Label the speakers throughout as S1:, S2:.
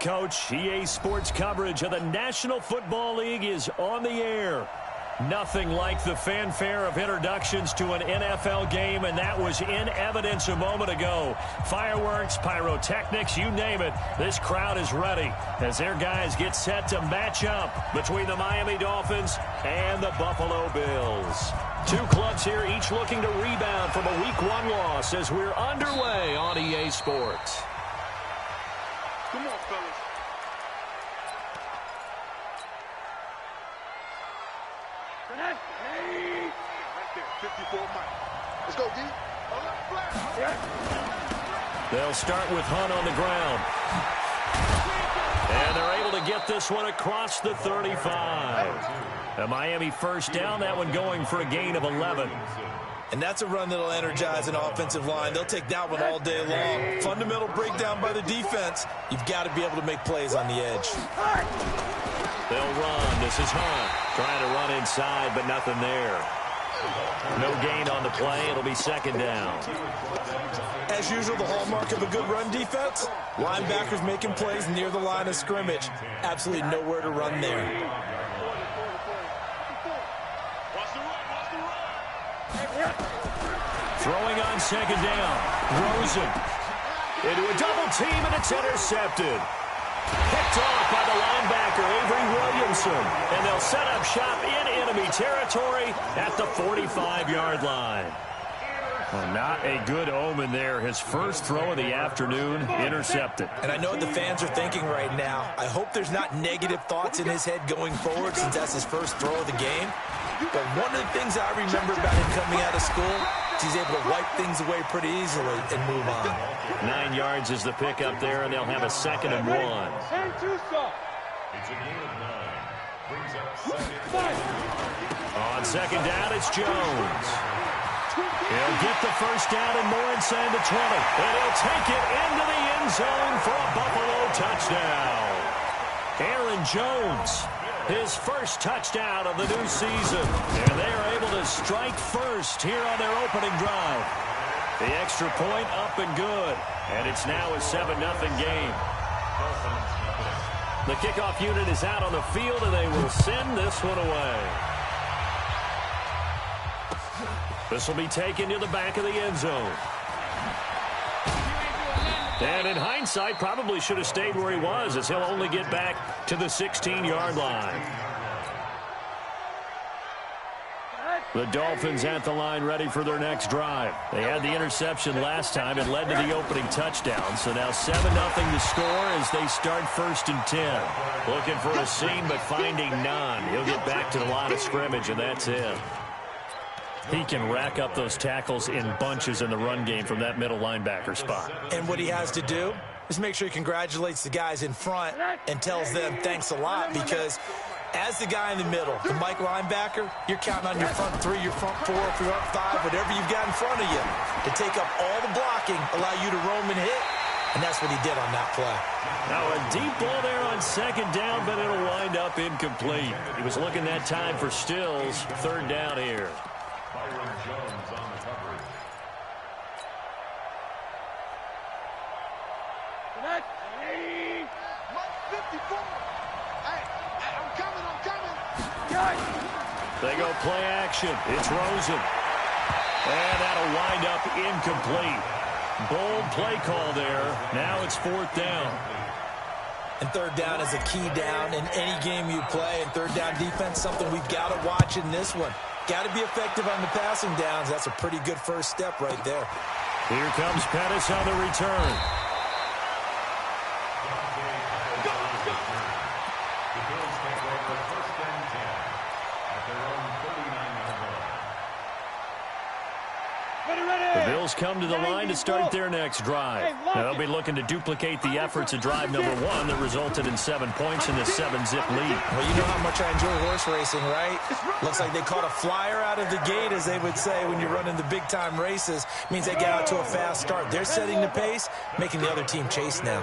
S1: Coach, EA Sports coverage of the National Football League is on the air. Nothing like the fanfare of introductions to an NFL game, and that was in evidence a moment ago. Fireworks, pyrotechnics, you name it. This crowd is ready as their guys get set to match up between the Miami Dolphins and the Buffalo Bills. Two clubs here, each looking to rebound from a Week 1 loss as we're underway on EA Sports.
S2: Come on, fellas. Hey. Right there, 54 Mike. Let's go, D.
S1: They'll start with Hunt on the ground. And they're able to get this one across the 35. A Miami first down, that one going for a gain of 11.
S3: And that's a run that'll energize an offensive line. They'll take that one all day long. Fundamental breakdown by the defense. You've got to be able to make plays on the edge.
S1: They'll run. This is Hunt. Trying to run inside, but nothing there. No gain on the play. It'll be second down.
S3: As usual, the hallmark of a good run defense, linebackers making plays near the line of scrimmage. Absolutely nowhere to run there.
S1: Throwing on second down. Rosen into a double team, and it's intercepted. Picked off by the linebacker, Avery Williamson. And they'll set up shop in enemy territory at the 45-yard line. Well, not a good omen there. His first throw of the afternoon, intercepted.
S3: And I know what the fans are thinking right now. I hope there's not negative thoughts in his head going forward since that's his first throw of the game. But one of the things I remember about him coming out of school is he's able to wipe things away pretty easily and move on.
S1: 9 yards is the pickup there, and they'll have a 2nd and 1.
S2: It's a gain of 9. Brings up
S1: On second down, it's Jones. He'll get the first down and more inside the 20. And he'll take it into the end zone for a Buffalo touchdown. Aaron Jones, his first touchdown of the new season. And they are able to strike first here on their opening drive. The extra point up and good. And it's now a 7-0 game. The kickoff unit is out on the field, and they will send this one away. This will be taken to the back of the end zone. And in hindsight, probably should have stayed where he was, as he'll only get back to the 16-yard line. The Dolphins at the line ready for their next drive. They had the interception last time and led to the opening touchdown. So now 7-0 to score as they start 1st and 10. Looking for a seam but finding none. He'll get back to the line of scrimmage, and that's it. He can rack up those tackles in bunches in the run game from that middle linebacker spot.
S3: And what he has to do is make sure he congratulates the guys in front and tells them thanks a lot, because as the guy in the middle, the Mike linebacker, you're counting on your front 3, your front 4, your front 5, whatever you've got in front of you to take up all the blocking, allow you to roam and hit, and that's what he did on that play.
S1: Now a deep ball there on second down, but it'll wind up incomplete. He was looking that time for Stills. 3rd down here.
S2: Jones on the coverage. Mike 54. Hey, I'm coming.
S1: They go play action. It's Rosen. And that'll wind up incomplete. Bold play call there. Now it's 4th down.
S3: And 3rd down is a key down in any game you play. And 3rd down defense, something we've got to watch in this one. Got to be effective on the passing downs. That's a pretty good first step right there.
S1: Here comes Pettis on the return.
S2: The Bills take over 1st and 10 at their own 39-yard line.
S1: The Bills come to the line to start their next drive. Now, they'll be looking to duplicate the efforts of drive number 1 that resulted in 7 points in the 7-zip lead.
S3: Well, you know how much I enjoy horse racing, right? Looks like they caught a flyer out of the gate, as they would say when you're running the big-time races. Means they get out to a fast start. They're setting the pace, making the other team chase now.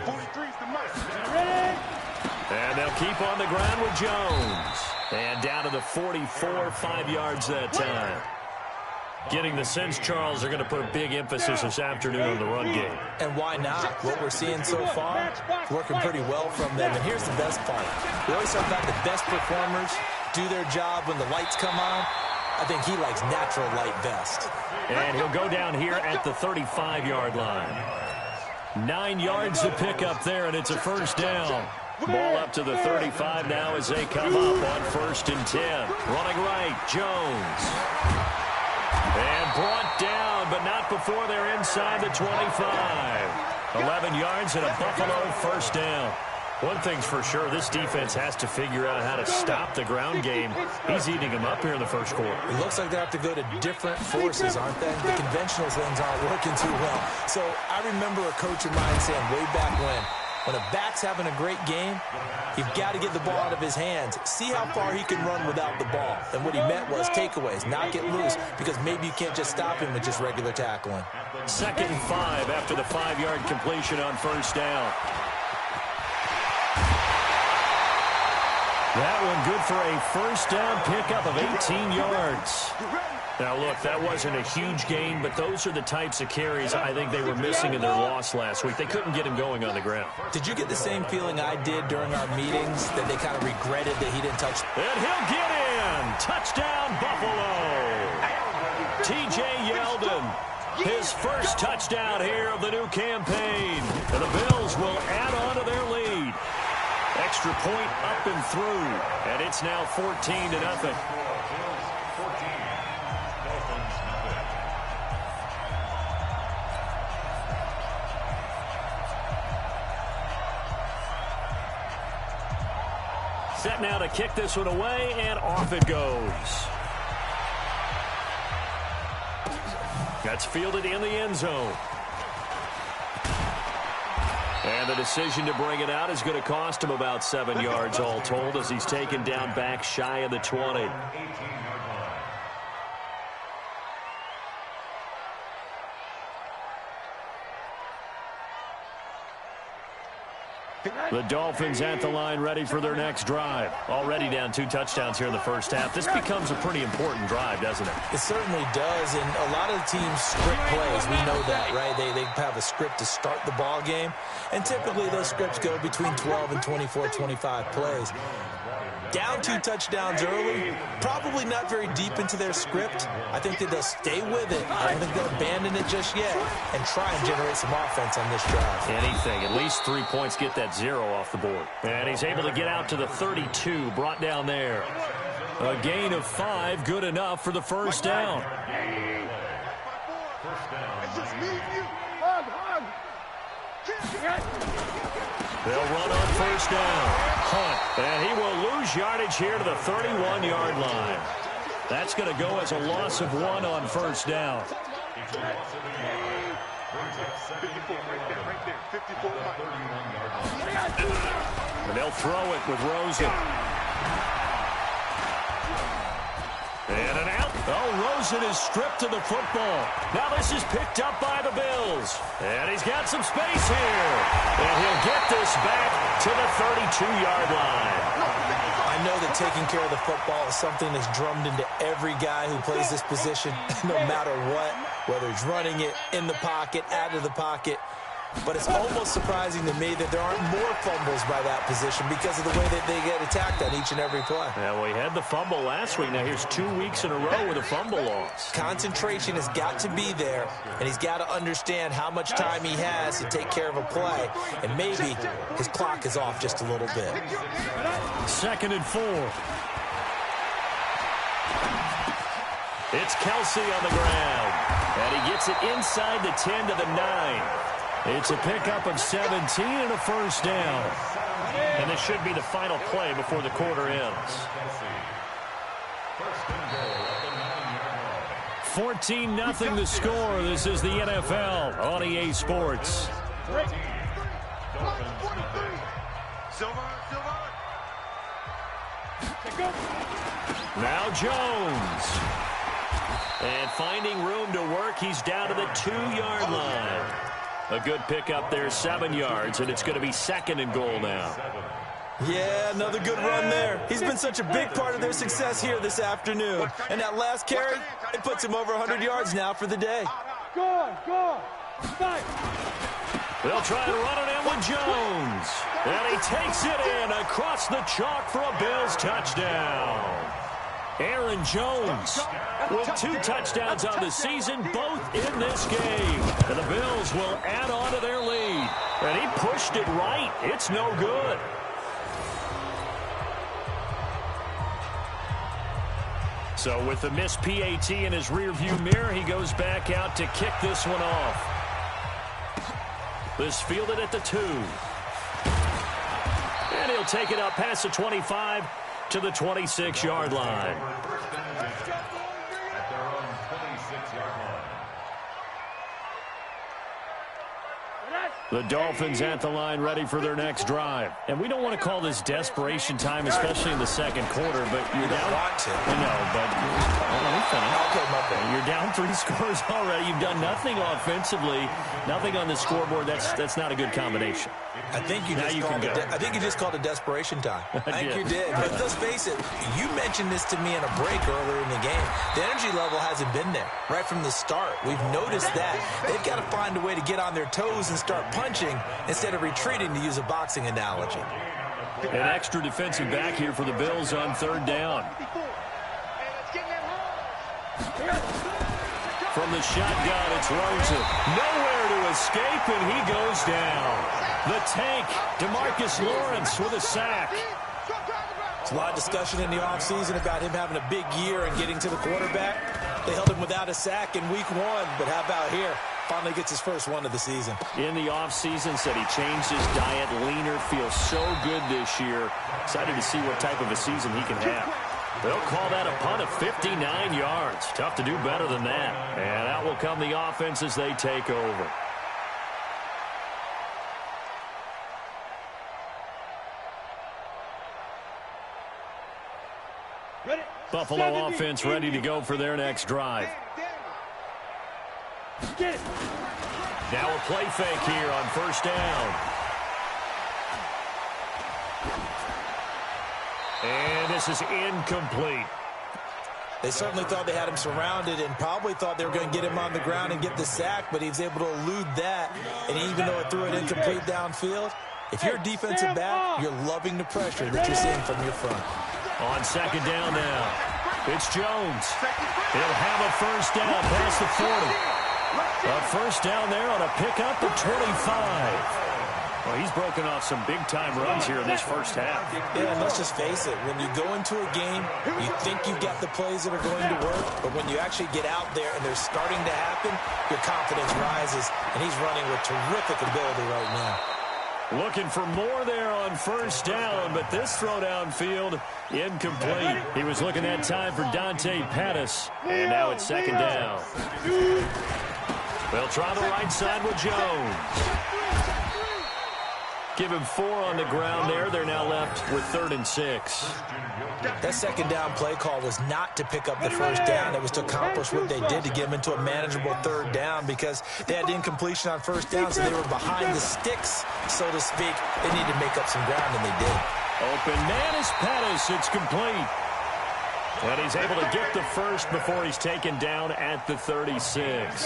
S1: And they'll keep on the ground with Jones. And down to the 44, 5 yards that time. Getting the sense, Charles, they're going to put a big emphasis this afternoon on the run game.
S3: And why not? What we're seeing so far, it's working pretty well from them. And here's the best part. We always talk about the best performers do their job when the lights come on. I think he likes natural light best.
S1: And he'll go down here at the 35-yard line. 9 yards to pick up there, and it's a first down. Ball up to the 35 now as they come up on 1st and 10. Running right, Jones. And brought down, but not before they're inside the 25. 11 yards and a Buffalo first down. One thing's for sure, this defense has to figure out how to stop the ground game. He's eating them up here in the first quarter.
S3: It looks like they have to go to different forces, aren't they? The conventional things aren't working too well. So I remember a coach of mine saying way back when a back's having a great game, you've got to get the ball out of his hands. See how far he can run without the ball. And what he meant was takeaways, knock it loose, because maybe you can't just stop him with just regular tackling.
S1: 2nd and 5 after the 5-yard completion on first down. That one good for a first down pickup of 18 yards. Now, look, that wasn't a huge gain, but those are the types of carries I think they were missing in their loss last week. They couldn't get him going on the ground.
S3: Did you get the same feeling I did during our meetings, that they kind of regretted that he didn't touch?
S1: And he'll get in. Touchdown, Buffalo. T.J. Yeldon, his first touchdown here of the new campaign. And the Bills will add on to their lead. Extra point up and through, and it's now 14-0. Set now to kick this one away, and off it goes. That's fielded in the end zone. And the decision to bring it out is going to cost him about 7 yards all told as he's taken down back shy of the 20. The Dolphins at the line ready for their next drive. Already down 2 touchdowns here in the first half. This becomes a pretty important drive, doesn't it?
S3: It certainly does, and a lot of the teams script plays. We know that, right? They have a script to start the ball game, and typically those scripts go between 12 and 24, 25 plays. Down 2 touchdowns early, probably not very deep into their script. I think that they'll stay with it. I don't think they'll abandon it just yet and try and generate some offense on this drive.
S1: Anything. At least 3 points, get that 0 off the board. And he's able to get out to the 32, brought down there. A gain of 5, good enough for the first down. They'll run on first down. Hunt, and he will lose yardage here to the 31-yard line. That's going to go as a loss of 1 on first down. And they'll throw it with Rosen. And an out. Oh, Rosen is stripped to the football. Now this is picked up by the Bills. And he's got some space here. And he'll get this back to the 32-yard line.
S3: I know that taking care of the football is something that's drummed into every guy who plays this position, no matter what, whether he's running it, in the pocket, out of the pocket. But it's almost surprising to me that there aren't more fumbles by that position because of the way that they get attacked on each and every play.
S1: Yeah, we had the fumble last week. Now here's 2 weeks in a row with a fumble loss.
S3: Concentration has got to be there, and he's got to understand how much time he has to take care of a play, and maybe his clock is off just a little bit.
S1: 2nd and 4. It's Kelsey on the ground, and he gets it inside the 10 to the 9. It's a pickup of 17 and a first down. And this should be the final play before the quarter ends. 14-0 the score. This is the NFL on EA Sports. Now Jones. And finding room to work, he's down to the 2-yard line. A good pickup there, 7 yards, and it's going to be 2nd and goal now.
S3: Yeah, another good run there. He's been such a big part of their success here this afternoon. And that last carry, it puts him over 100 yards now for the day.
S4: Go.
S1: They'll try and run it in with Jones. And he takes it in across the chalk for a Bills touchdown. Aaron Jones with 2 touchdowns on the season, both in this game. And the Bills will add on to their lead. And he pushed it right. It's no good. So with the missed PAT in his rearview mirror, he goes back out to kick this one off. This fielded at the 2. And he'll take it up past the 25 to the 26-yard line.
S2: At their own 26-yard line.
S1: The Dolphins at the line ready for their next drive. And we don't want to call this desperation time, especially in the second quarter, but you're down.
S3: Want to.
S1: I know, but let me finish.
S3: Okay, my bad.
S1: You're down 3 scores already. You've done nothing offensively, nothing on the scoreboard. That's not a good combination.
S3: I think you just called it desperation time. I think you did. But let's face it, you mentioned this to me in a break earlier in the game. The energy level hasn't been there right from the start. We've noticed that. They've got to find a way to get on their toes and start punching instead of retreating, to use a boxing analogy.
S1: An extra defensive back here for the Bills on 3rd down. From the shotgun, it's Rosen. Nowhere to escape, and he goes down. The tank, DeMarcus Lawrence with a sack.
S3: There's a lot of discussion in the offseason about him having a big year and getting to the quarterback. They held him without a sack in week 1, but how about here? Finally gets his first one of the season.
S1: In the offseason, said he changed his diet, leaner, feels so good this year. Excited to see what type of a season he can have. They'll call that a punt of 59 yards. Tough to do better than that. And out will come the offense as they take over. Buffalo offense ready to go for their next drive. Now a play fake here on 1st down. And this is incomplete.
S3: They certainly thought they had him surrounded and probably thought they were going to get him on the ground and get the sack, but he was able to elude that. And even though it threw it incomplete downfield, if you're a defensive back, you're loving the pressure that you're seeing from your front.
S1: On 2nd down now, it's Jones. He'll have a 1st down past the 40. A 1st down there on a pickup at 25. Well, he's broken off some big-time runs here in this first half.
S3: Yeah, and let's just face it. When you go into a game, you think you've got the plays that are going to work, but when you actually get out there and they're starting to happen, your confidence rises, and he's running with terrific ability right now.
S1: Looking for more there on 1st down, but this throw downfield incomplete. He was looking that time for Dante Pettis, and now it's 2nd down. They'll try the right side with Jones. Give him 4 on the ground there. They're now left with 3rd and 6.
S3: That 2nd down play call was not to pick up the 1st down. It was to accomplish what they did to get him into a manageable 3rd down because they had incompletion on 1st down, so they were behind the sticks, so to speak. They needed to make up some ground, and they did.
S1: Open man is Pettis. It's complete. And he's able to get the 1st before he's taken down at the 36.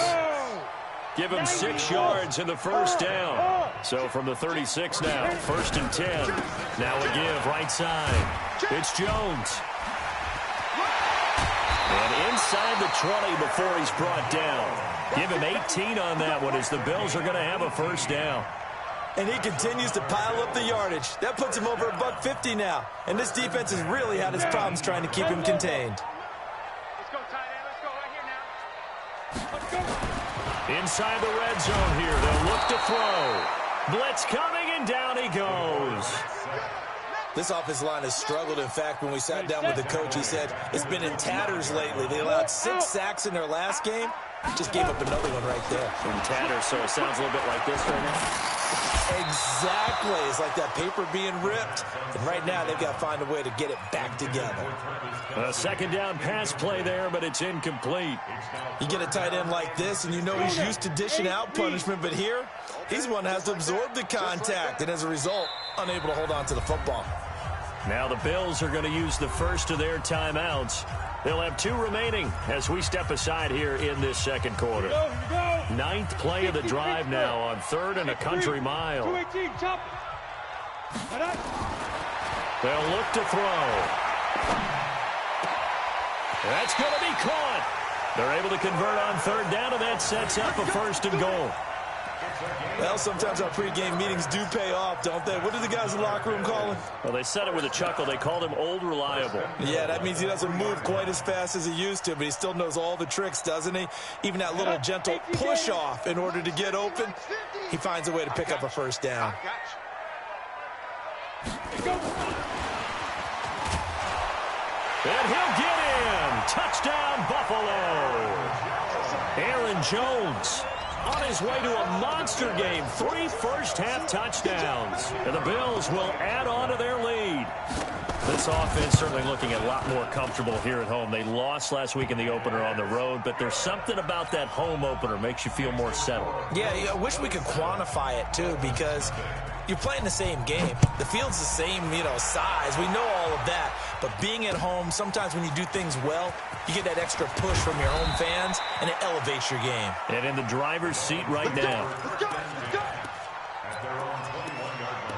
S1: Give him 6 yards in the 1st down. So from the 36 now, 1st and 10. Now a give right side. It's Jones. And inside the 20 before he's brought down. Give him 18 on that one as the Bills are going to have a 1st down.
S3: And he continues to pile up the yardage. That puts him over $150 now. And this defense has really had its problems trying to keep him contained.
S4: Let's go, tight end. Let's go right here now. Let's go.
S1: Inside the red zone here, they'll look to throw. Blitz coming, and down he goes.
S3: This offensive line has struggled. In fact, when we sat down with the coach, he said it's been in tatters lately. They allowed 6 sacks in their last game. Just gave up another one right there.
S1: In tatters, so it sounds a little bit like this right now.
S3: Exactly. It's like that paper being ripped. And right now, they've got to find a way to get it back together.
S1: A second down pass play there, but it's incomplete.
S3: You get a tight end like this, and you know he's used to dishing out punishment, but here, he's the one that has to absorb the contact, and as a result, unable to hold on to the football.
S1: Now the Bills are going to use the first of their timeouts. They'll have 2 remaining as we step aside here in this second quarter. Ninth play of the drive now on 3rd and a country mile. They'll look to throw. That's going to be caught. They're able to convert on 3rd down, and that sets up a 1st and goal.
S3: Well, sometimes our pregame meetings do pay off, don't they? What do the guys in the locker room call him?
S1: Well, they said it with a chuckle. They called him Old Reliable.
S3: Yeah, that means he doesn't move quite as fast as he used to, but he still knows all the tricks, doesn't he? Even that little gentle push-off in order to get open, he finds a way to pick up a 1st down.
S1: And he'll get in. Touchdown, Buffalo. Aaron Jones on his way to a monster game. 3 first-half touchdowns. And the Bills will add on to their lead. This offense certainly looking a lot more comfortable here at home. They lost last week in the opener on the road, but there's something about that home opener makes you feel more settled.
S3: Yeah, I wish we could quantify it, too, because you're playing the same game. The field's the same, size. We know all of that. But being at home, sometimes when you do things well, you get that extra push from your home fans, and it elevates your game.
S1: And in the driver's seat right now.
S2: At their own 21-yard line.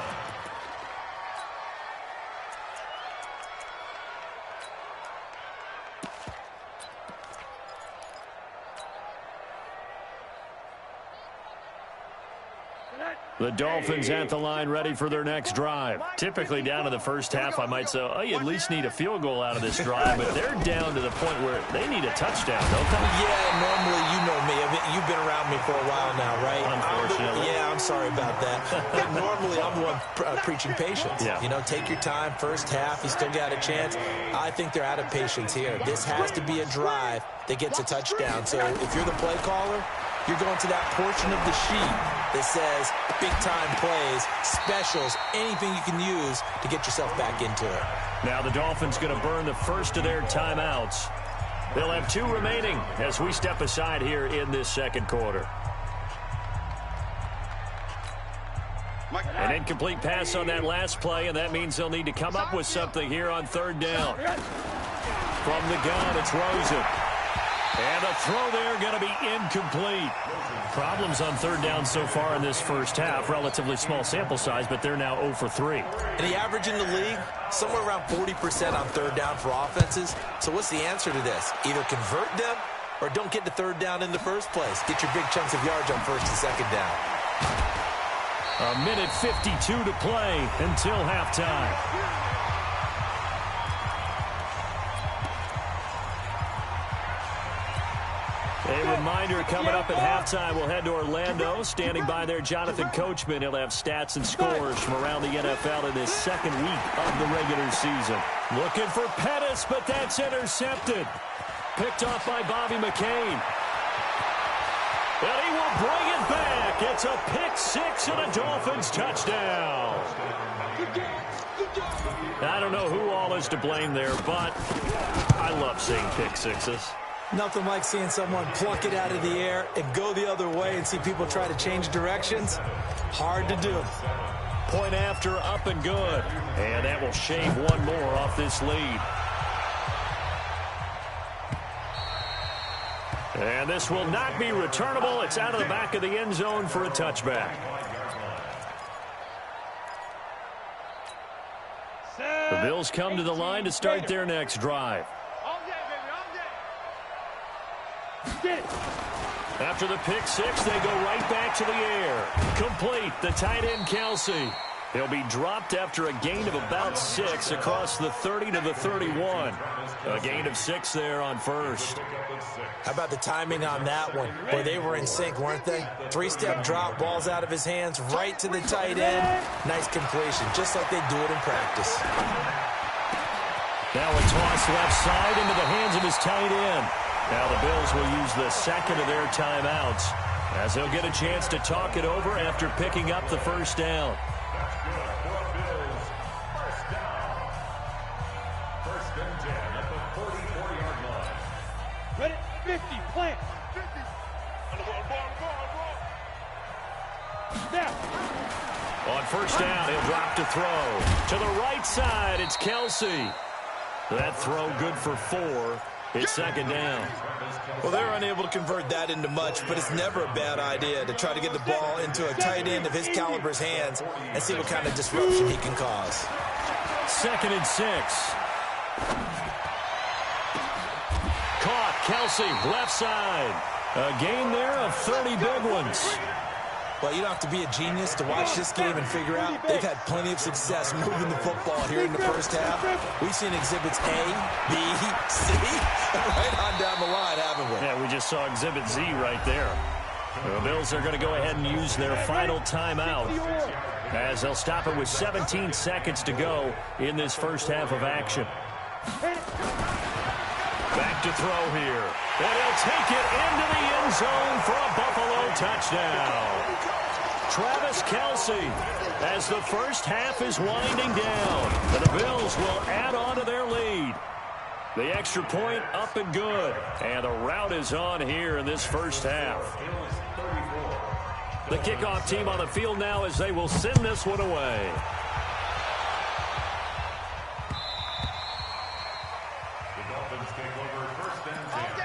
S1: The Dolphins at the line ready for their next drive. Typically down in the first half, I might say, oh, you at least need a field goal out of this drive, but they're down to the point where they need a touchdown, don't they?
S3: Yeah, normally, you know me. You've been around me for a while now, right?
S1: Unfortunately.
S3: I'm sorry about that. But normally, I'm the one preaching patience.
S1: Yeah.
S3: Take your time. First half, you still got a chance. I think they're out of patience here. This has to be a drive that gets a touchdown. So if you're the play caller, you're going to that portion of the sheet that says big-time plays, specials, anything you can use to get yourself back into it.
S1: Now the Dolphins going to burn the first of their timeouts. They'll have 2 remaining as we step aside here in this second quarter. An incomplete pass on that last play, and that means they'll need to come up with something here on 3rd down. From the gun, it's Rosen. And the throw there going to be incomplete. Problems on 3rd down so far in this first half. Relatively small sample size, but they're now 0 for 3.
S3: And the average in the league, somewhere around 40% on 3rd down for offenses. So what's the answer to this? Either convert them or don't get to 3rd down in the first place. Get your big chunks of yards on 1st and 2nd down.
S1: A minute 52 to play until halftime. A reminder coming up at halftime, we'll head to Orlando. Standing by there, Jonathan Coachman. He'll have stats and scores from around the NFL in this second week of the regular season. Looking for Pettis, but that's intercepted. Picked off by Bobby McCain. And he will bring it back. It's a pick 6 and a Dolphins touchdown. I don't know who all is to blame there, but I love seeing pick 6s.
S3: Nothing like seeing someone pluck it out of the air and go the other way and see people try to change directions. Hard to do.
S1: Point after, up and good. And that will shave one more off this lead. And this will not be returnable. It's out of the back of the end zone for a touchback. The Bills come to the line to start their next drive. After the pick 6, they go right back to the air. Complete, the tight end Kelsey. He'll be dropped after a gain of about 6 across the 30 to the 31. A gain of 6 there on 1st.
S3: How about the timing on that one? Boy, they were in sync, weren't they? 3-step drop, balls out of his hands, right to the tight end. Nice completion, just like they do it in practice.
S1: Now a toss left side into the hands of his tight end. Now the Bills will use the second of their timeouts. as they'll get a chance to talk it over after picking up the first down.
S2: That's good for Bills. First down. First and 10 at the 44-yard line.
S4: Ready? 50, plant. 50. Now.
S1: On first down, he'll drop to throw. To the right side, it's Kelsey. That throw good for 4. It's second down.
S3: Well, they're unable to convert that into much, but it's never a bad idea to try to get the ball into a tight end of his caliber's hands and see what kind of disruption he can cause.
S1: Second and 6. Caught, Kelsey, left side. A gain there of 30 big ones.
S3: Well, you don't have to be a genius to watch this game and figure out they've had plenty of success moving the football here in the first half. We've seen exhibits A, B, C, right on down the line, haven't we?
S1: Yeah, we just saw exhibit Z right there. The Bills are going to go ahead and use their final timeout as they'll stop it with 17 seconds to go in this first half of action. Back to throw here. And he'll take it into the end zone for a Buffalo touchdown. Travis Kelsey, as the first half is winding down, and the Bills will add on to their lead. The extra point up and good. And the route is on here in this first half. The kickoff team on the field now as they will send this one away.
S2: The Dolphins take over first and 10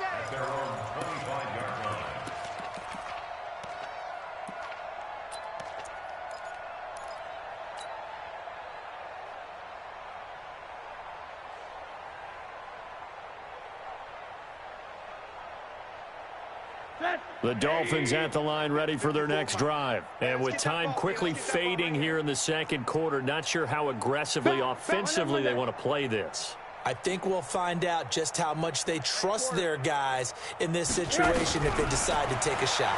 S2: at their own 25-yard line.
S1: The Dolphins at the line ready for their next drive. And with time quickly fading here in the second quarter, not sure how aggressively, offensively they want to play this.
S3: I think we'll find out just how much they trust their guys in this situation if they decide to take a shot.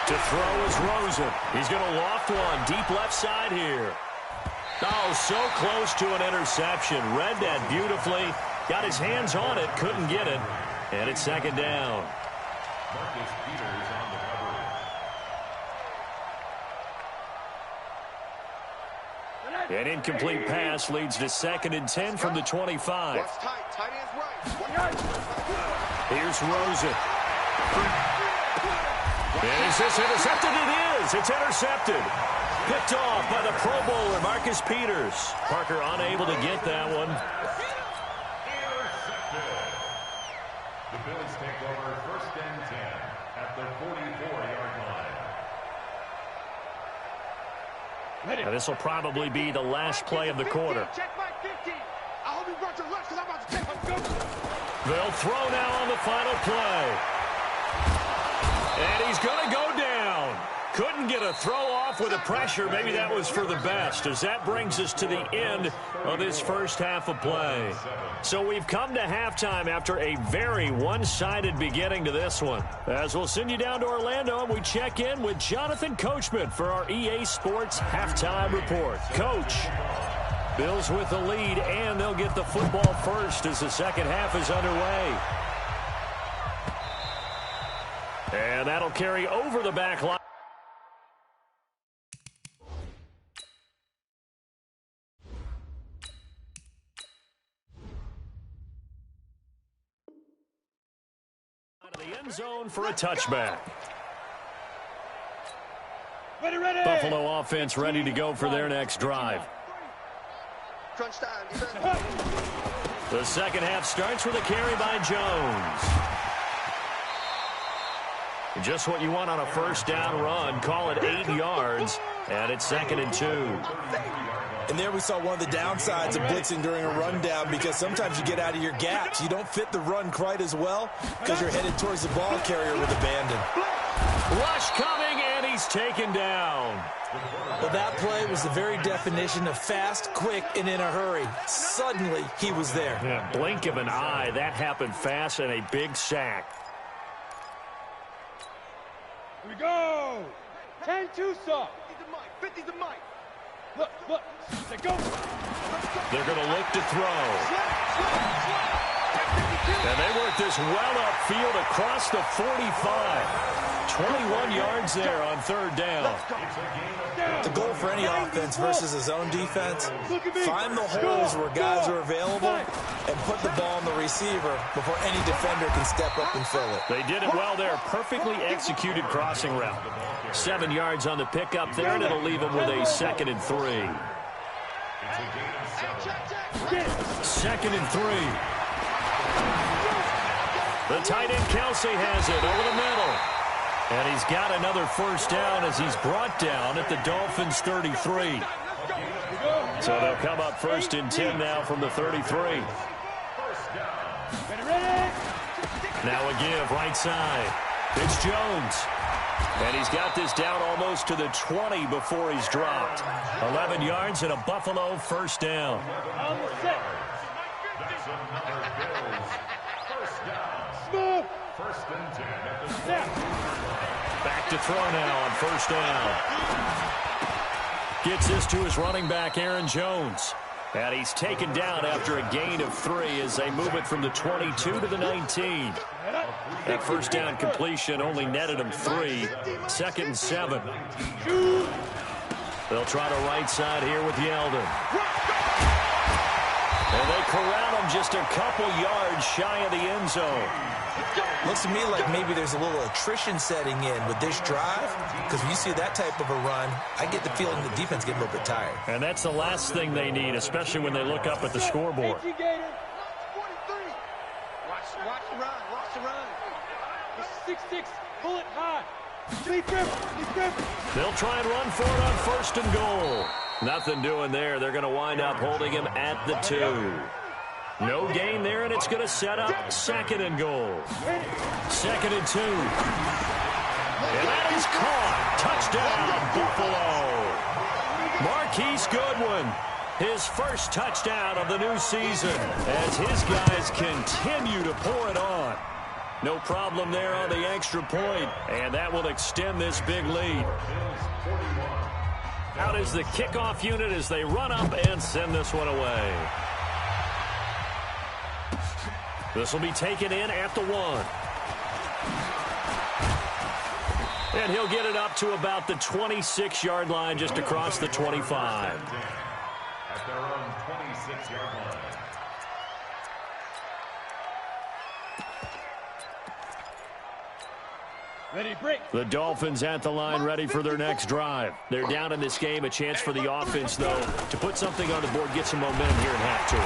S1: To throw is Rosen. He's going to loft one deep left side here. Oh, so close to an interception. Read that beautifully. Got his hands on it, couldn't get it. And it's second down.
S2: Marcus Peters on the coverage.
S1: An incomplete pass leads to second and 10 from the 25. Here's Rosen. And is this intercepted? It is. It's intercepted. Picked off by the Pro Bowler, Marcus Peters. Parker unable to get that one.
S2: The Bills take over first and 10 at the 44-yard line.
S1: Now, this will probably be the last play of the quarter.
S4: Check my 50. I hope you brought your lunch because I'm about to take a go.
S1: They'll throw now on the final play. And he's going to go down. Couldn't get a throw off with the pressure. Maybe that was for the best, as that brings us to the end of this first half of play. So we've come to halftime after a very one-sided beginning to this one. As we'll send you down to Orlando, and we check in with Jonathan Coachman for our EA Sports Halftime Report. Coach, Bills with the lead, and they'll get the football first as the second half is underway. And that'll carry over the back line. The end zone for a touchback.
S4: Ready.
S1: Buffalo offense ready to go for their next drive.
S5: Crunch time.
S1: The second half starts with a carry by Jones. Just what you want on a first down run. Call it 8 yards, and it's second and 2.
S3: And there we saw one of the downsides of blitzing during a rundown, because sometimes you get out of your gaps. You don't fit the run quite as well because you're headed towards the ball carrier with abandon.
S1: Rush coming, and he's taken down.
S3: Well, that play was the very definition of fast, quick, and in a hurry. Suddenly, he was there.
S1: Yeah, blink of an eye. That happened fast, and a big sack.
S4: Here we go. 10-2 saw.
S5: 50 the mic.
S4: Look. Let's go.
S1: They're going to look to throw. And they work this well upfield across the 45. 21 yards there on third down.
S3: The goal for any offense versus his own defense, find the holes where guys are available and put the ball on the receiver before any defender can step up and fill it.
S1: They did it well there. Perfectly executed crossing route. 7 yards on the pickup there, and it'll leave them with a 2nd and 3. 2nd and 3. The tight end Kelsey has it over the middle. And he's got another first down as he's brought down at the Dolphins' 33. So they'll come up 1st and 10 now from the 33. Now a give right side. It's Jones. And he's got this down almost to the 20 before he's dropped. 11 yards and a Buffalo first down.
S2: First and 10 at the snap.
S1: Back to throw now on first down. Gets this to his running back, Aaron Jones. And he's taken down after a gain of 3 as they move it from the 22 to the 19. That first down completion only netted him 3. 2nd and 7. They'll try to right side here with Yeldon. And they corral him just a couple yards shy of the end zone.
S3: Looks to me like maybe there's a little attrition setting in with this drive, because when you see that type of a run, I get the feeling the defense getting a little bit tired.
S1: And that's the last thing they need, especially when they look up at the scoreboard.
S5: Watch the run. Watch the run.
S4: 6'6", bullet high.
S1: They'll try and run for it on 1st and goal. Nothing doing there. They're going to wind up holding him at the 2. No gain there, and it's going to set up 2nd and goal. 2nd and 2. And that is caught. Touchdown, Buffalo. Marquise Goodwin, his first touchdown of the new season as his guys continue to pour it on. No problem there on the extra point, and that will extend this big lead. Out is the kickoff unit as they run up and send this one away. This will be taken in at the 1. And he'll get it up to about the 26-yard line just across the 25.
S2: At their own 26-yard line.
S4: Ready, break.
S1: The Dolphins at the line ready for their next drive. They're down in this game. A chance for the offense, though, to put something on the board, get some momentum here in half 2.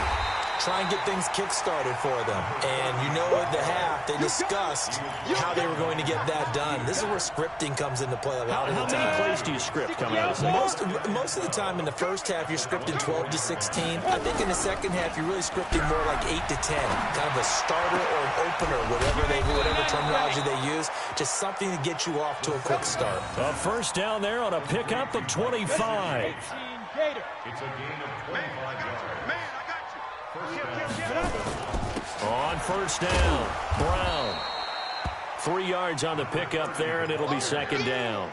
S3: Try and get things kick-started for them. And you know at the half, they discussed how they were going to get that done. This is where scripting comes into play a lot of the time.
S1: How many plays do you script coming out of the
S3: Most of the time in the first half, you're scripting 12 to 16. I think in the second half, you're really scripting more like 8 to 10. Kind of a starter or an opener, whatever terminology they use. Just something to get you off to a quick start.
S1: A first down there on a pickup of 25.
S2: It's a gain of 25 yards.
S1: On first down, Brown. 3 yards on the pickup there, and it'll be 2nd down.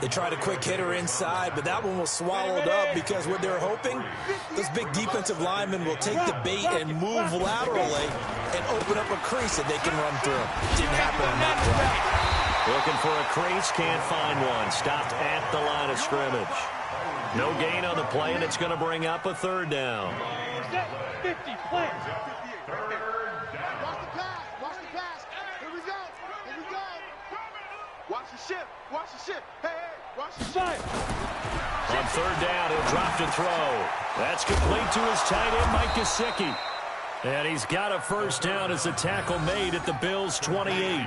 S3: They tried a quick hitter inside, but that one was swallowed up because what they're hoping, those big defensive linemen will take the bait and move laterally and open up a crease that they can run through. Didn't happen on that play.
S1: Looking for a crease, can't find one. Stopped at the line of scrimmage. No gain on the play, and it's going to bring up a 3rd down.
S4: 50, play.
S5: Watch the pass. Here we go. Watch the ship. Hey, watch the ship.
S1: On 3rd down, he'll drop to throw. That's complete to his tight end, Mike Gesicki. And he's got a first down as the tackle made at the Bills' 28.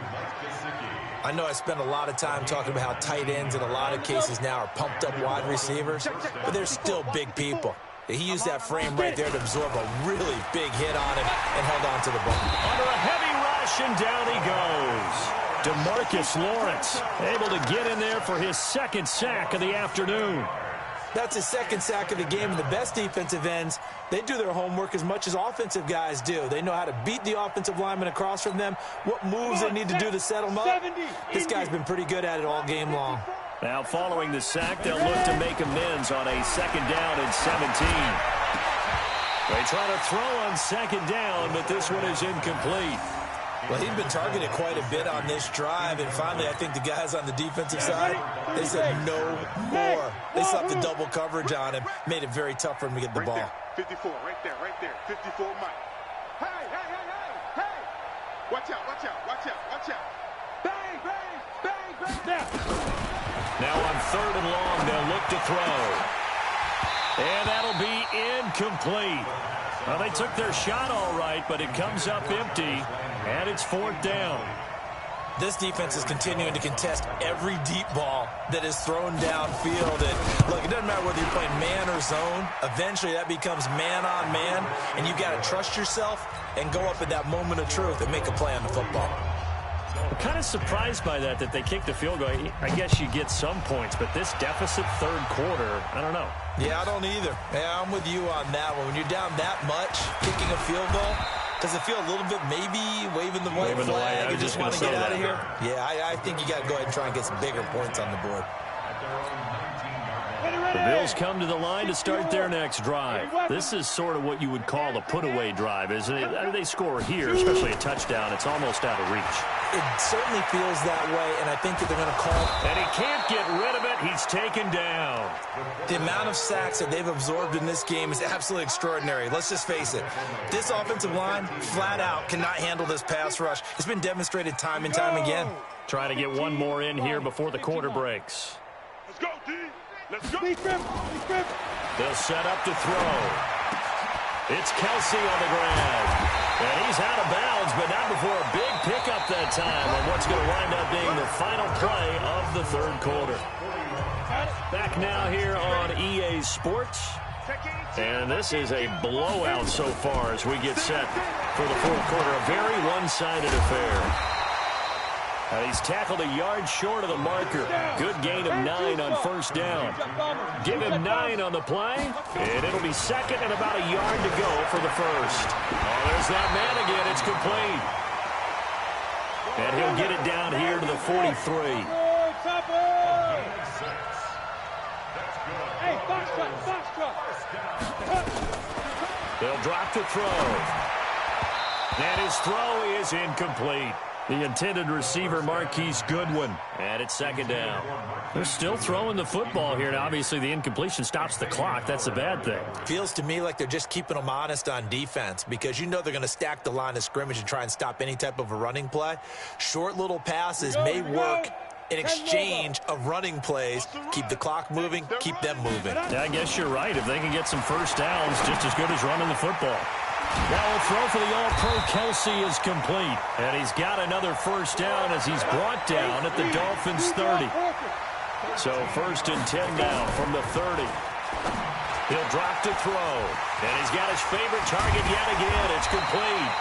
S3: I know I spent a lot of time talking about how tight ends in a lot of cases now are pumped up wide receivers, but they're still big people. He used that frame right there to absorb a really big hit on him and held on to the ball.
S1: Under a heavy rush, and down he goes. DeMarcus Lawrence able to get in there for his 2nd sack of the afternoon.
S3: That's his 2nd sack of the game, and the best defensive ends, they do their homework as much as offensive guys do. They know how to beat the offensive lineman across from them, what moves they need to do to set them up. This guy's been pretty good at it all game long.
S1: Now following the sack, they'll look to make amends on a 2nd down and 17. They try to throw on second down, but this one is incomplete.
S3: Well, he'd been targeted quite a bit on this drive, and finally I think the guys on the defensive side, they said no more. They slapped the double coverage on him, made it very tough for him to get the ball.
S5: There. 54, right there. 54, Mike. Hey! Watch out. Bang!
S1: Now on 3rd and long, they'll look to throw. And that'll be incomplete. Well, they took their shot all right, but it comes up empty, and it's 4th down.
S3: This defense is continuing to contest every deep ball that is thrown downfield. And look, it doesn't matter whether you're playing man or zone. Eventually, that becomes man on man, and you got to trust yourself and go up at that moment of truth and make a play on the football.
S1: I'm kind of surprised by that they kicked the field goal. I guess you get some points, but this deficit 3rd quarter, I don't know.
S3: Yeah, I don't either. Yeah, I'm with you on that one. When you're down that much, kicking a field goal, does it feel a little bit maybe waving the white flag and just want to get out of here? Yeah, I think you got to go ahead and try and get some bigger points on the board.
S1: The Bills come to the line to start their next drive. This is sort of what you would call a put-away drive, isn't it? They score here, especially a touchdown. It's almost out of reach.
S3: It certainly feels that way, and I think that they're going to call.
S1: And he can't get rid of it. He's taken down.
S3: The amount of sacks that they've absorbed in this game is absolutely extraordinary. Let's just face it. This offensive line, flat out, cannot handle this pass rush. It's been demonstrated time and time again.
S1: Trying to get one more in here before the quarter breaks.
S5: Let's go, D. Let's go.
S1: They'll set up to throw. It's Kelsey on the ground. And he's out of bounds, but not before a big pickup that time on what's going to wind up being the final play of the 3rd quarter. Back now here on EA Sports. And this is a blowout so far as we get set for the 4th quarter. A very one-sided affair. He's tackled a yard short of the marker. Good gain of 9 on 1st down. Give him 9 on the play, and it'll be 2nd and about a yard to go for the 1st. Oh, there's that man again. It's complete. And he'll get it down here to the 43. They'll drop to throw. And his throw is incomplete. The intended receiver, Marquise Goodwin. And it's 2nd down. They're still throwing the football here. And obviously, the incompletion stops the clock. That's a bad thing.
S3: Feels to me like they're just keeping them honest on defense because you know they're going to stack the line of scrimmage and try and stop any type of a running play. Short little passes may work in exchange of running plays. Keep the clock moving, keep them moving.
S1: Yeah, I guess you're right. If they can get some 1st downs, just as good as running the football. Now a throw for the All-Pro Kelsey is complete. And he's got another 1st down as he's brought down at the Dolphins' 30. So 1st and 10 now from the 30. He'll drop to throw. And he's got his favorite target yet again. It's complete.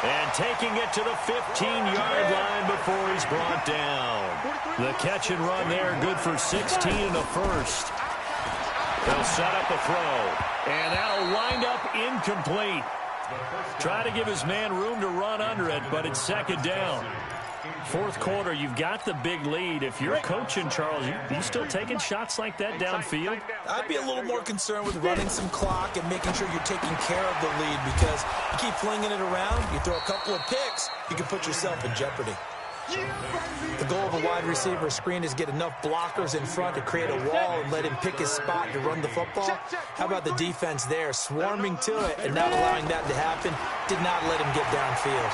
S1: And taking it to the 15-yard line before he's brought down. The catch and run there, good for 16 and a 1st. They'll set up a throw. And that'll wind up incomplete. Try to give his man room to run under it, but it's 2nd down. 4th quarter, you've got the big lead. If you're coaching, Charles, you still taking shots like that downfield?
S3: I'd be a little more concerned with running some clock and making sure you're taking care of the lead because you keep flinging it around, you throw a couple of picks, you can put yourself in jeopardy. The goal of a wide receiver screen is get enough blockers in front to create a wall and let him pick his spot to run the football. How about the defense there, swarming to it and not allowing that to happen? Did not let him get downfield.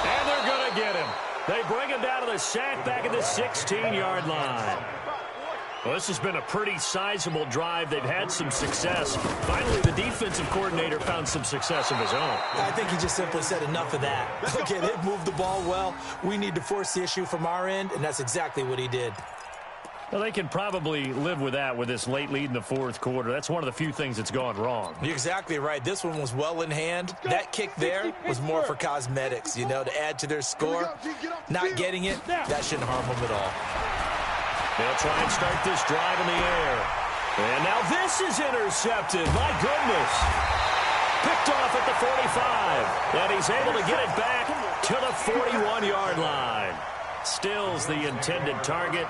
S1: And they're going to get him. They bring him down to the sack back at the 16-yard line. Well, this has been a pretty sizable drive. They've had some success. Finally, the defensive coordinator found some success of his own.
S3: I think he just simply said enough of that. Okay, they've moved the ball well. We need to force the issue from our end, and that's exactly what he did.
S1: Well, they can probably live with that with this late lead in the 4th quarter. That's one of the few things that's gone wrong.
S3: You're exactly right. This one was well in hand. That kick there was more for cosmetics, you know, to add to their score. Not getting it, that shouldn't harm them at all.
S1: They'll try and start this drive in the air. And now this is intercepted. My goodness. Picked off at the 45. And he's able to get it back to the 41-yard line. Stills the intended target.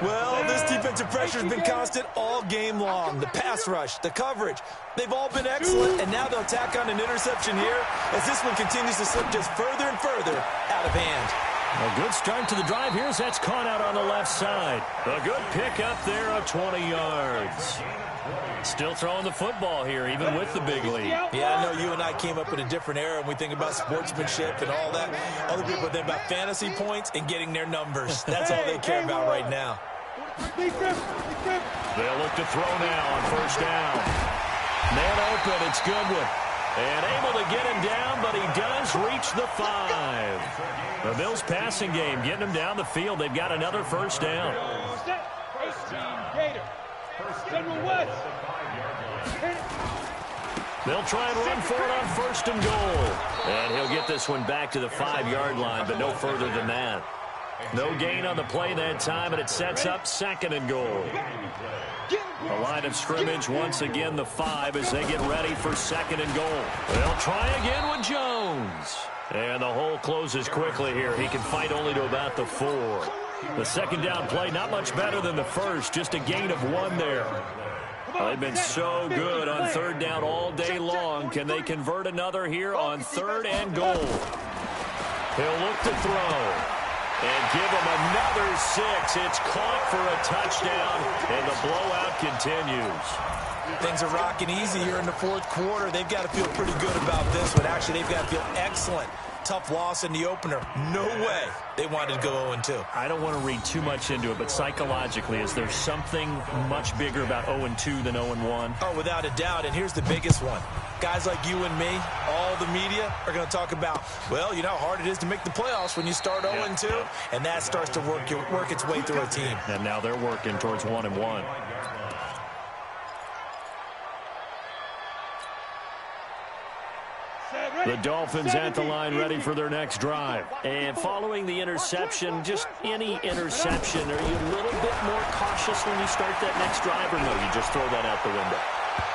S3: Well, this defensive pressure has been constant all game long. The pass rush, the coverage, they've all been excellent, and now they'll tack on an interception here as this one continues to slip just further and further out of hand.
S1: A good start to the drive here as that's caught out on the left side. A good pickup there of 20 yards. Still throwing the football here, even with the big lead.
S3: Yeah, I know you and I came up in a different era, and we think about sportsmanship and all that. Other people think about fantasy points and getting their numbers. That's all they care about right now.
S1: They'll look to throw now on first down. Man open, it's Goodwin. And able to get him down, but he does reach the 5. The Bills passing game getting him down the field. They've got another first down. They'll try and run for it on first and goal. And he'll get this one back to the 5-yard line, but no further than that. No gain on the play that time, and it sets up second and goal. The line of scrimmage once again the 5 as they get ready for second and goal. They'll try again with Jones. And the hole closes quickly here. He can fight only to about the 4. The second down play not much better than the first, just a gain of 1 there. They've been so good on third down all day long. Can they convert another here on third and goal? He'll look to throw. And give him another 6. It's caught for a touchdown, and the blowout continues.
S3: Things are rocking easy here in the fourth quarter. They've got to feel pretty good about this one. Actually, they've got to feel excellent. Tough loss in the opener. No way they wanted to go 0-2.
S1: I don't want to read too much into it, but psychologically, is there something much bigger about 0-2 than 0-1?
S3: Oh, without a doubt, and here's the biggest one. Guys like you and me, all the media, are going to talk about, well, you know how hard it is to make the playoffs when you start 0-2, and that starts to work its way through a team.
S1: And now they're working towards 1-1. The Dolphins at the line ready for their next drive. And following the interception, just any interception, are you a little bit more cautious when you start that next drive, or no, you just throw that out the window?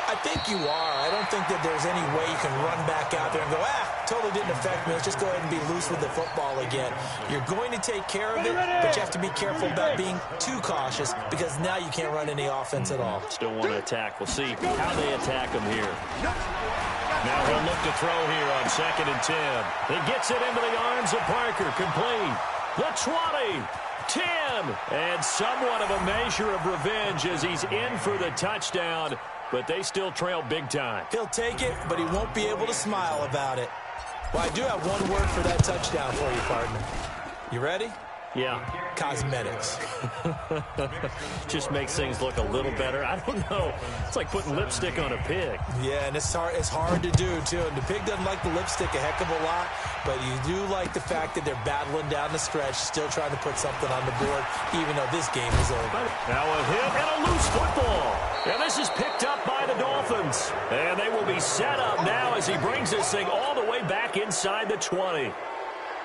S3: I think you are. I don't think that there's any way you can run back out there and go, totally didn't affect me. Let's just go ahead and be loose with the football again. You're going to take care of it, but you have to be careful about being too cautious because now you can't run any offense at all.
S1: Still want to attack. We'll see how they attack them here. Now he'll look to throw here on second and 10. He gets it into the arms of Parker. Complete. The 20. 10. And somewhat of a measure of revenge as he's in for the touchdown. But they still trail big time.
S3: He'll take it, but he won't be able to smile about it. Well, I do have one word for that touchdown for you, partner. You ready?
S1: Yeah.
S3: Cosmetics.
S1: Just makes things look a little better. I don't know. It's like putting lipstick on a pig.
S3: Yeah, and it's hard to do, too. And the pig doesn't like the lipstick a heck of a lot, but you do like the fact that they're battling down the stretch, still trying to put something on the board, even though this game is over.
S1: Now a hit and a loose football. And this is picked up by the Dolphins. And they will be set up now as he brings this thing all the way back inside the 20.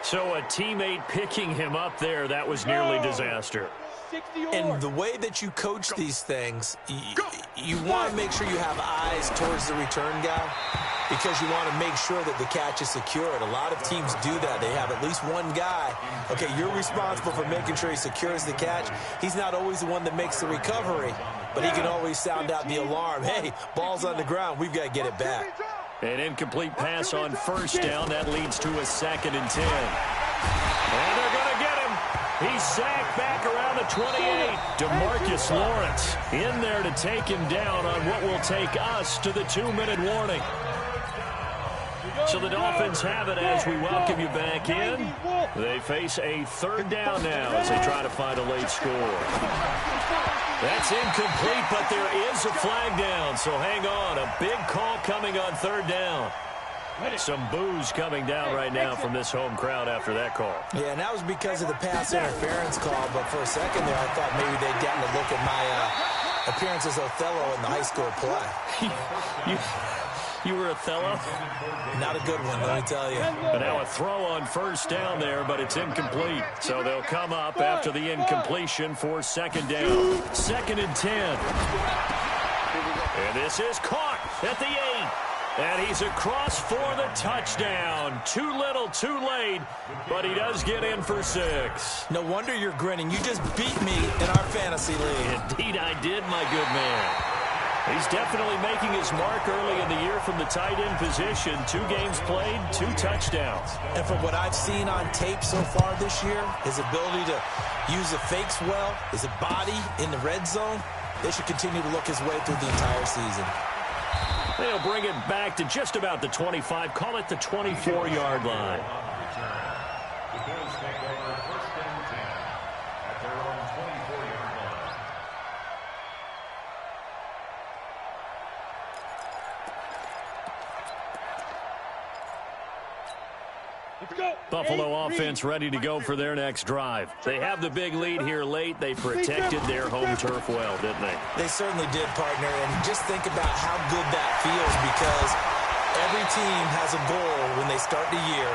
S1: So a teammate picking him up there, that was nearly disaster.
S3: And the way that you coach these things, you want to make sure you have eyes towards the return guy because you want to make sure that the catch is secured. A lot of teams do that. They have at least one guy. Okay, you're responsible for making sure he secures the catch. He's not always the one that makes the recovery, but he can always sound out the alarm. Hey, ball's on the ground. We've got to get it back.
S1: An incomplete pass on first down. That leads to a second and 10. And they're going to get him. He's sacked back around the 28. DeMarcus Lawrence in there to take him down on what will take us to the 2-minute warning. So the Dolphins have it as we welcome you back in. They face a third down now as they try to find a late score. That's incomplete, but there is a flag down, so hang on. A big call coming on third down. Some boos coming down right now from this home crowd after that call.
S3: Yeah, and that was because of the pass interference call, but for a second there, I thought maybe they'd gotten a look at my appearance as Othello in the high school play.
S1: You were Othello?
S3: Not a good one, let me tell you.
S1: But now a throw on first down there, but it's incomplete. So they'll come up after the incompletion for second down. Second and 10. And this is caught at the 8. And he's across for the touchdown. Too little, too late, but he does get in for 6.
S3: No wonder you're grinning. You just beat me in our fantasy league.
S1: Indeed I did, my good man. He's definitely making his mark early in the year from the tight end position. 2 games played, 2 touchdowns.
S3: And from what I've seen on tape so far this year, his ability to use the fakes well, his body in the red zone, they should continue to look his way through the entire season.
S1: They'll bring it back to just about the 25. Call it the 24-yard line.
S2: The Bills take over 1st and 10 at their own 24-yard line.
S1: Buffalo offense ready to go for their next drive. They have the big lead here late. They protected their home turf well, didn't they?
S3: They certainly did, partner. And just think about how good that feels, because every team has a goal when they start the year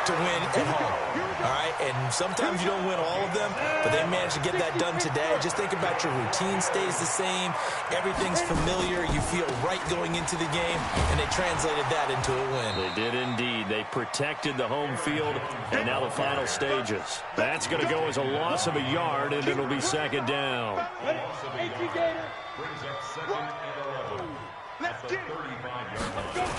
S3: to win at home. All right? And sometimes you don't win all of them, but they managed to get that done today. Just think about your routine stays the same. Everything's familiar. You feel right going into the game, and they translated that into a win.
S1: They did indeed. They protected the home field, and now the final stages. That's going to go as a loss of a yard, and it'll be 2nd down.
S2: Loss of a yard brings up 2nd and 11 at the 35-yard line.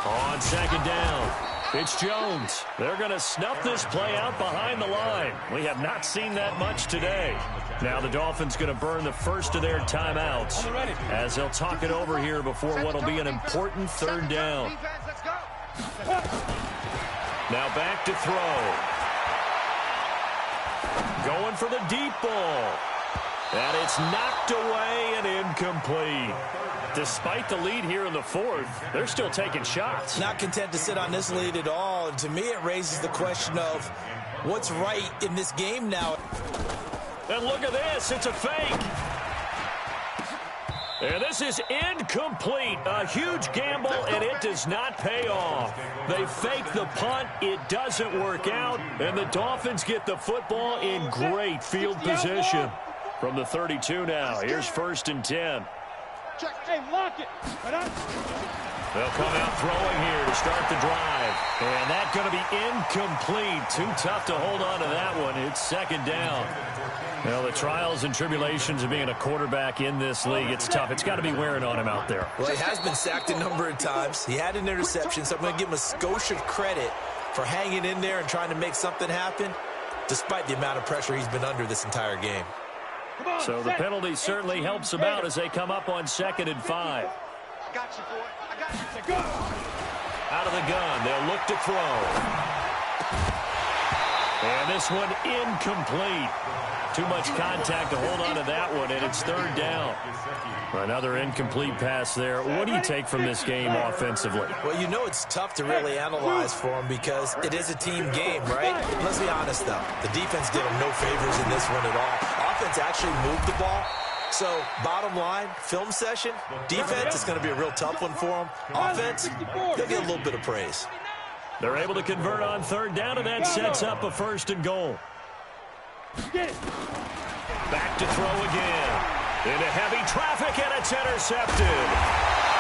S1: On 2nd down, it's Jones. They're going to snuff this play out behind the line. We have not seen that much today. Now the Dolphins going to burn the first of their timeouts as they'll talk it over here before what will be an important 3rd down. Now back to throw. Going for the deep ball. And it's knocked away and incomplete. Despite the lead here in the 4th, they're still taking shots.
S3: Not content to sit on this lead at all. And to me, it raises the question of what's right in this game now.
S1: And look at this. It's a fake. And this is incomplete. A huge gamble, and it does not pay off. They fake the punt. It doesn't work out. And the Dolphins get the football in great field position. From the 32 now, here's 1st and 10.
S4: Hey, lock it.
S1: They'll come out throwing here to start the drive. And that's going to be incomplete. Too tough to hold on to that one. It's 2nd down. Well, the trials and tribulations of being a quarterback in this league, it's tough. It's got to be wearing on him out there.
S3: Well, he has been sacked a number of times. He had an interception, so I'm going to give him a skosh of credit for hanging in there and trying to make something happen, despite the amount of pressure he's been under this entire game.
S1: So the penalty certainly helps him out as they come up on 2nd and 5.
S4: I got you, boy. I got you.
S1: Out of the gun, they'll look to throw. And this one incomplete. Too much contact to hold on to that one, and it's 3rd down. Another incomplete pass there. What do you take from this game offensively?
S3: Well, you know it's tough to really analyze for him because it is a team game, right? Let's be honest, though. The defense did him no favors in this one at all. Offense actually moved the ball. So, bottom line, film session, defense is going to be a real tough one for them. Offense, they'll get a little bit of praise.
S1: They're able to convert on 3rd down, and that sets up a 1st and goal. Back to throw again. Into heavy traffic, and it's intercepted.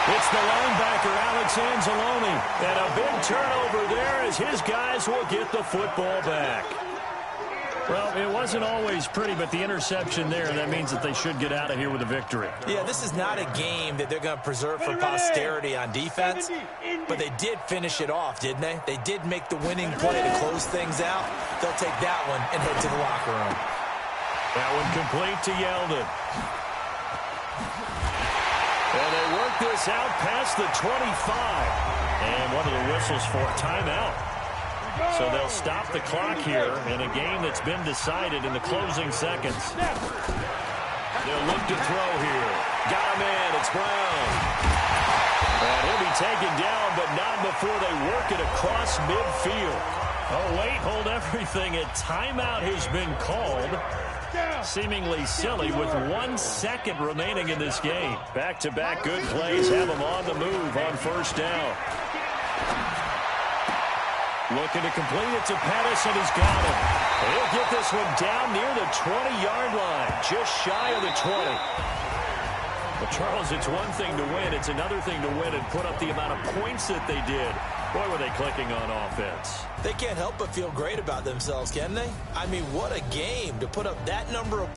S1: It's the linebacker, Alex Anzalone. And a big turnover there as his guys will get the football back. Well, it wasn't always pretty, but the interception there, that means that they should get out of here with a victory.
S3: Yeah, this is not a game that they're going to preserve for posterity on defense, but they did finish it off, didn't they? They did make the winning play to close things out. They'll take that one and head to the locker room.
S1: That one complete to Yeldon. And they work this out past the 25. And one of the whistles for a timeout. So they'll stop the clock here in a game that's been decided in the closing seconds. They'll look to throw here. Got him in. It's Brown. And he'll be taken down, but not before they work it across midfield. Oh, wait, hold everything. A timeout has been called. Seemingly silly with 1 second remaining in this game. Back-to-back good plays have them on the move on 1st down. Looking to complete it to Pettis, and he's got it. He'll get this one down near the 20-yard line, just shy of the 20. Well, Charles, it's one thing to win. It's another thing to win and put up the amount of points that they did. Boy, were they clicking on offense.
S3: They can't help but feel great about themselves, can they? I mean, what a game to put up that number of